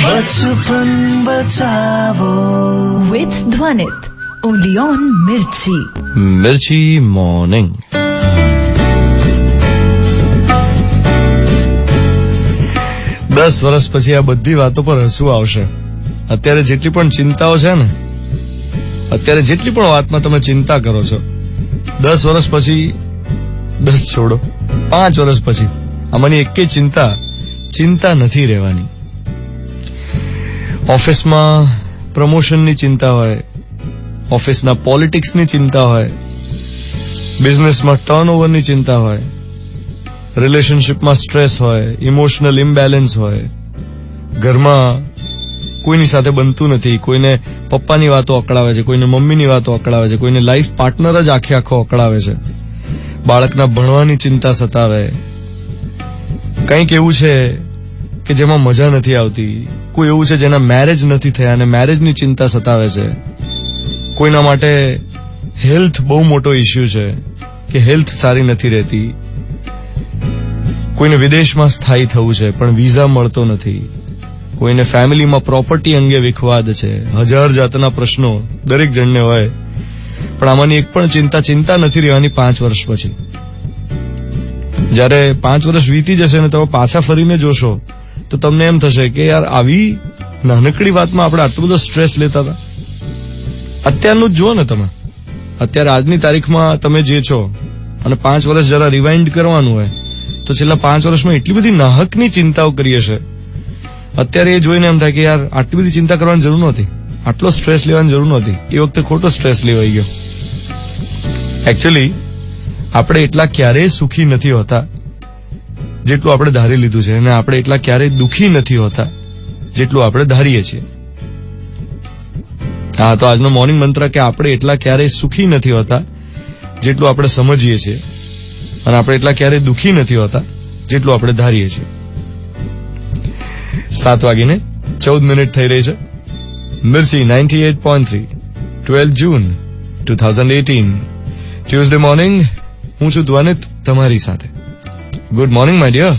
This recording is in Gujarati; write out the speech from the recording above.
बचपन बचाओ with Dhwanit, only on Mirchi. Mirchi Morning. 10 વર્ષ પછી આ બધી વાતો પર હસવું આવશે. અત્યારે જેટલી પણ ચિંતાઓ છે ને, અત્યારે જેટલી પણ વાતમાં તમે ચિંતા કરો છો, 10 વર્ષ પછી, 10 છોડો, 5 વર્ષ પછી આમાંની એકેય ચિંતા નથી રહેવાની. ઓફિસમાં પ્રમોશનની ચિંતા હોય, ઓફિસના પોલિટિક્સની ચિંતા હોય, બિઝનેસમાં ટર્નઓવરની ચિંતા હોય, રિલેશનશીપમાં સ્ટ્રેસ હોય, ઇમોશનલ ઇમ્બેલેન્સ હોય, ઘરમાં કોઈની સાથે બનતું નથી, કોઈને પપ્પાની વાતો અકળાવે છે, કોઈને મમ્મીની વાતો અકળાવે છે, કોઈને લાઈફ પાર્ટનર જ આખો અકળાવે છે, બાળકના ભણવાની ચિંતા સતાવે, કંઈક એવું છે કે જેમાં મજા નથી આવતી, કોઈ એવું છે જેના મેરેજ નથી થયા અને મેરેજની ચિંતા સતાવે છે, કોઈના માટે હેલ્થ બહુ મોટો ઇસ્યુ છે કે હેલ્થ સારી નથી રહેતી, કોઈને વિદેશમાં સ્થાયી થવું છે પણ વિઝા મળતો નથી, કોઈને ફેમિલીમાં પ્રોપર્ટી અંગે વિખવાદ છે, 1000 જાતના પ્રશ્નો દરેક જણને હોય, પણ આમાંની એક પણ ચિંતા નથી રહેવાની 5 વર્ષ પછી. જયારે 5 વર્ષ વીતી જશે ને તમે પાછા ફરીને જોશો તો તમને એમ થશે કે યાર આવી નાનકડી વાતમાં આપણે આટલું બધો સ્ટ્રેસ લેતા હતા. અત્યારનું જ જુઓ ને તમે, અત્યારે આજની તારીખમાં તમે જે છો અને 5 વર્ષ જરા રિવાઇન્ડ કરવાનું હોય તો છેલ્લા 5 વર્ષમાં એટલી બધી નાહકની ચિંતાઓ કરી હશે. અત્યારે એ જોઈને એમ થાય કે યાર આટલી બધી ચિંતા કરવાની જરૂર નહોતી, આટલો સ્ટ્રેસ લેવાની જરૂર નહોતી, એ વખતે ખોટો સ્ટ્રેસ લેવાઈ ગયો. એકચ્યુઅલી આપણે એટલા ક્યારેય સુખી નથી હોતા જેટલું આપણે ધારી લીધું છે, અને આપણે એટલા ક્યારેય દુઃખી નથી હોતા જેટલું આપણે ધારીએ છીએ. હા, તો આજનો મોર્નિંગ મંત્ર કે આપણે એટલા ક્યારેય સુખી નથી હોતા જેટલું આપણે સમજીએ છીએ, અને આપણે એટલા ક્યારેય દુઃખી નથી હોતા જેટલું આપણે ધારીએ છીએ. 7:14 થઈ રહી છે. Mirchi 98.3, 12 June 2018, Tuesday morning. હું છું ધ્વનિત તમારી સાથે. Good morning my dear.